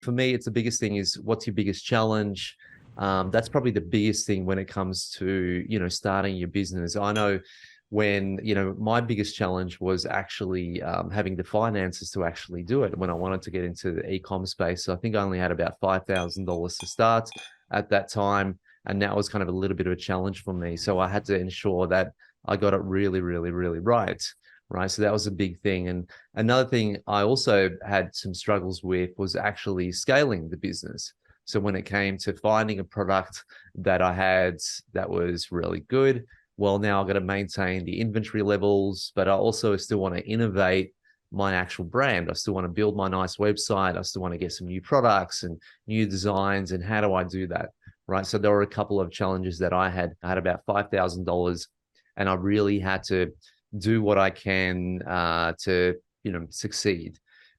For me, it's the biggest thing is what's your biggest challenge? That's probably the biggest thing when it comes to, starting your business. I know when, my biggest challenge was actually having the finances to actually do it when I wanted to get into the e-com space. So I think I only had about $5,000 to start at that time. And that was kind of a little bit of a challenge for me. So I had to ensure that I got it really, really, really right. Right. So that was a big thing. And another thing I also had some struggles with was actually scaling the business. So when it came to finding a product that I had that was really good, well, now I've got to maintain the inventory levels, but I also still want to innovate my actual brand. I still want to build my nice website. I still want to get some new products and new designs. And how do I do that? Right. So there were a couple of challenges that I had. I had about $5,000 and I really had to do what I can to, succeed.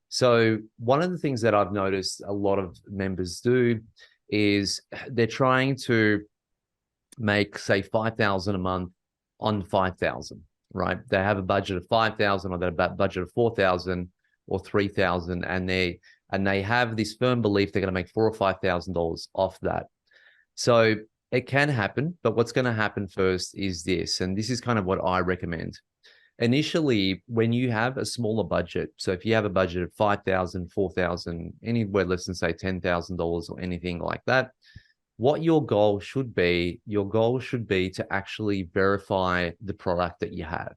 So one of the things that I've noticed a lot of members do is they're trying to make, say, 5,000 a month on 5,000, right? They have a budget of 5,000 or they have a budget of 4,000 or 3,000, and they have this firm belief they're going to make $4,000 or $5,000 off that. So it can happen, but what's going to happen first is this, and this is kind of what I recommend. Initially, when you have a smaller budget, so if you have a budget of 5,000, 4,000, anywhere less than say $10,000 or anything like that, what your goal should be to actually verify the product that you have,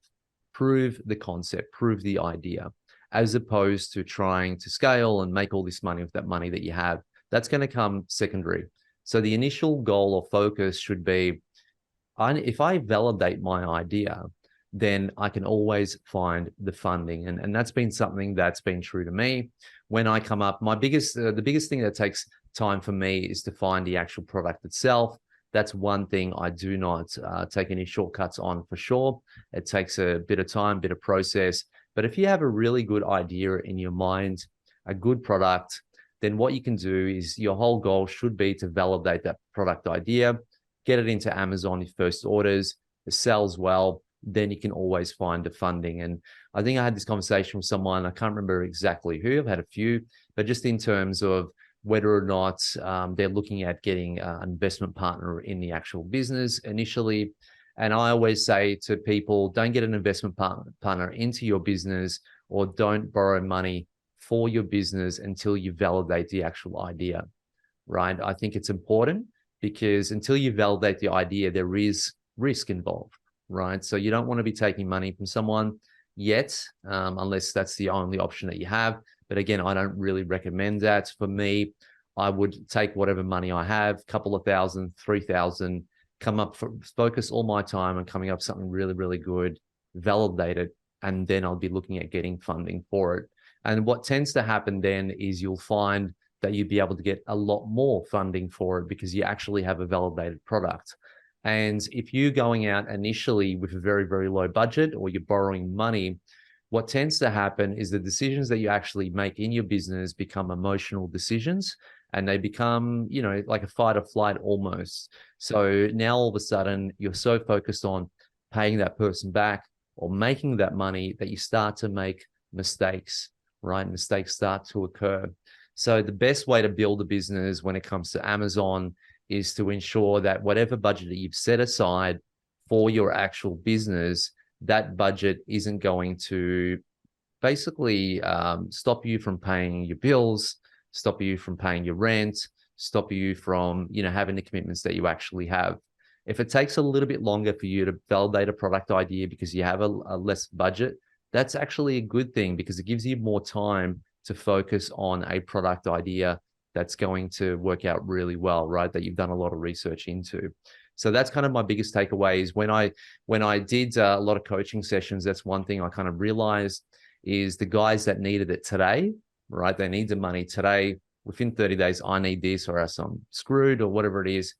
prove the concept, prove the idea, as opposed to trying to scale and make all this money with that money that you have. That's going to come secondary. So the initial goal or focus should be, if I validate my idea, then I can always find the funding. And that's been something that's been true to me. When I come up, the biggest thing that takes time for me is to find the actual product itself. That's one thing I do not take any shortcuts on for sure. It takes a bit of time, bit of process. But if you have a really good idea in your mind, a good product, then what you can do is your whole goal should be to validate that product idea, get it into Amazon, your first orders, it sells well, then you can always find the funding. And I think I had this conversation with someone, I can't remember exactly who, I've had a few, but just in terms of whether or not they're looking at getting an investment partner in the actual business initially. And I always say to people, don't get an investment partner into your business, or don't borrow money for your business until you validate the actual idea, right? I think it's important because until you validate the idea, there is risk involved, right? So you don't want to be taking money from someone yet, unless that's the only option that you have. But again, I don't really recommend that. For me, I would take whatever money I have, couple of thousand, 3,000, focus all my time on coming up with something really, really good, validate it, and then I'll be looking at getting funding for it. And what tends to happen then is you'll find that you'll be able to get a lot more funding for it because you actually have a validated product. And if you're going out initially with a very, very low budget, or you're borrowing money, what tends to happen is the decisions that you actually make in your business become emotional decisions, and they become, like a fight or flight almost. So now all of a sudden you're so focused on paying that person back or making that money that you start to make mistakes, right? Mistakes start to occur. So the best way to build a business when it comes to Amazon is to ensure that whatever budget that you've set aside for your actual business, that budget isn't going to basically stop you from paying your bills, stop you from paying your rent, stop you from, having the commitments that you actually have. If it takes a little bit longer for you to validate a product idea because you have a less budget, that's actually a good thing because it gives you more time to focus on a product idea that's going to work out really well, right? That you've done a lot of research into. So that's kind of my biggest takeaway is when I did a lot of coaching sessions, that's one thing I kind of realized is the guys that needed it today, right? They need the money today. Within 30 days, I need this or else I'm screwed or whatever it is.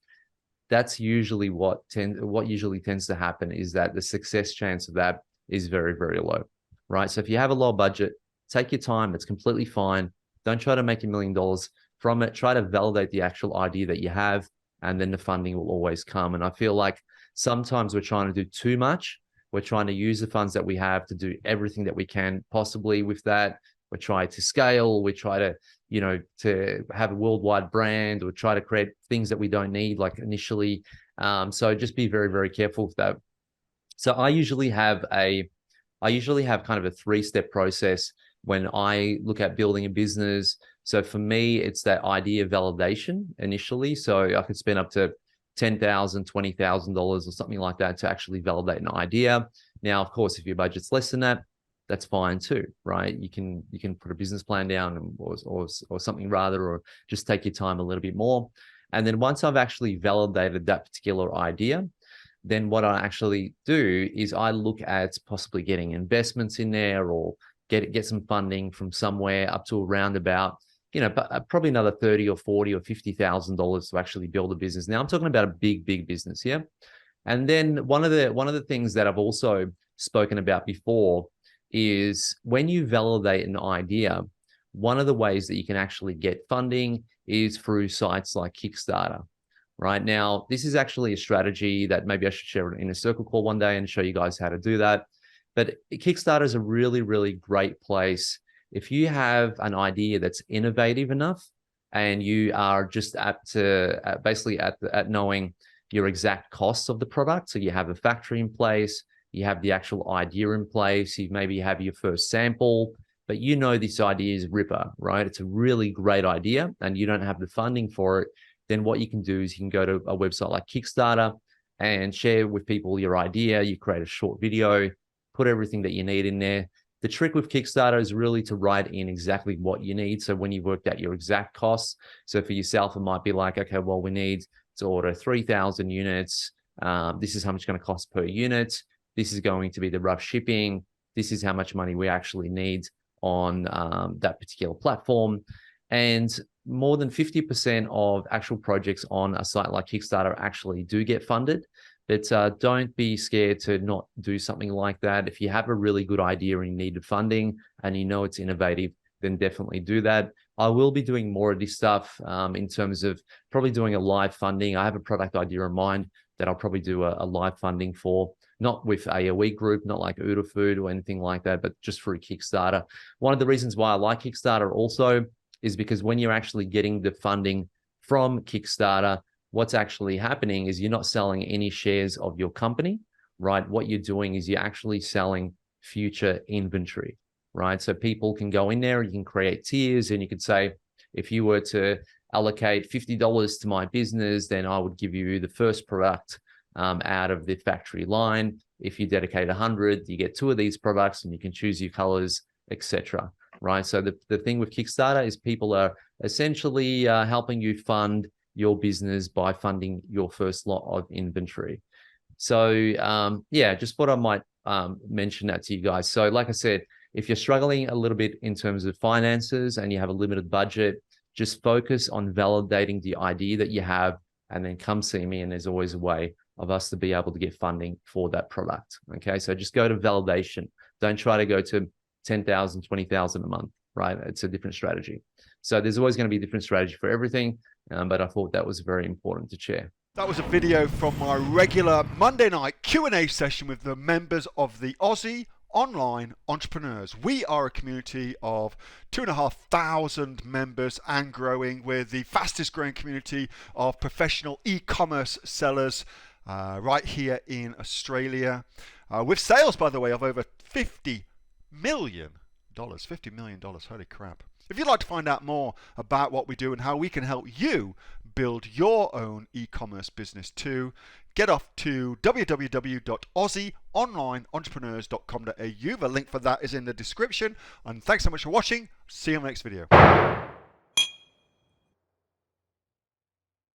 That's usually what usually tends to happen is that the success chance of that is very, very low, right? So if you have a low budget, take your time. It's completely fine. Don't try to make $1 million from it. Try to validate the actual idea that you have, and then the funding will always come. And I feel like sometimes we're trying to do too much. We're trying to use the funds that we have to do everything that we can possibly with that. we try to scale, we try to, to have a worldwide brand, or try to create things that we don't need, like initially. So just be very, very careful with that. So I usually have kind of a 3-step process when I look at building a business. So for me, it's that idea validation initially. So I could spend up to $10,000, $20,000 or something like that to actually validate an idea. Now, of course, if your budget's less than that, that's fine too, right? You can put a business plan down or something rather, or just take your time a little bit more. And then once I've actually validated that particular idea, then what I actually do is I look at possibly getting investments in there, or get some funding from somewhere up to around about, probably another $30,000 or $40,000 or $50,000 to actually build a business. Now I'm talking about a big business here. And then one of the things that I've also spoken about before is when you validate an idea, one of the ways that you can actually get funding is through sites like Kickstarter. Right now, this is actually a strategy that maybe I should share in a circle call one day and show you guys how to do that. But Kickstarter is a really, really great place. If you have an idea that's innovative enough and you are just basically at knowing your exact costs of the product. So you have a factory in place, you have the actual idea in place, you maybe have your first sample, but this idea is ripper, right? It's a really great idea and you don't have the funding for it. Then what you can do is you can go to a website like Kickstarter and share with people your idea. You create a short video, put everything that you need in there. The trick with Kickstarter is really to write in exactly what you need. So when you've worked out your exact costs, so for yourself, it might be like, okay, well, we need to order 3,000 units. This is how much it's going to cost per unit. This is going to be the rough shipping. This is how much money we actually need on that particular platform. And more than 50% of actual projects on a site like Kickstarter actually do get funded. But don't be scared to not do something like that. If you have a really good idea and you need funding and it's innovative, then definitely do that. I will be doing more of this stuff in terms of probably doing a live funding. I have a product idea in mind that I'll probably do a live funding for, not with AOE Group, not like Uda Food or anything like that, but just through Kickstarter. One of the reasons why I like Kickstarter also is because when you're actually getting the funding from Kickstarter, what's actually happening is you're not selling any shares of your company, right? What you're doing is you're actually selling future inventory, right? So people can go in there, you can create tiers, and you could say, if you were to allocate $50 to my business, then I would give you the first product out of the factory line. If you dedicate 100, you get 2 of these products and you can choose your colors, etc. Right? So the thing with Kickstarter is people are essentially helping you fund your business by funding your first lot of inventory. So yeah, just thought I might mention that to you guys. So like I said, if you're struggling a little bit in terms of finances and you have a limited budget, just focus on validating the idea that you have, and then come see me. And there's always a way of us to be able to get funding for that product. Okay, so just go to validation. Don't try to go to 10,000, 20,000 a month, right? It's a different strategy. So there's always going to be a different strategy for everything. But I thought that was very important to share. That was a video from my regular Monday night Q&A session with the members of the Aussie Online Entrepreneurs. We are a community of 2,500 members and growing. We're the fastest growing community of professional e-commerce sellers right here in Australia. With sales, by the way, of over $50 million. $50 million, holy crap. If you'd like to find out more about what we do and how we can help you build your own e-commerce business too, get off to www.aussieonlineentrepreneurs.com.au. The link for that is in the description. And thanks so much for watching. See you on the next video.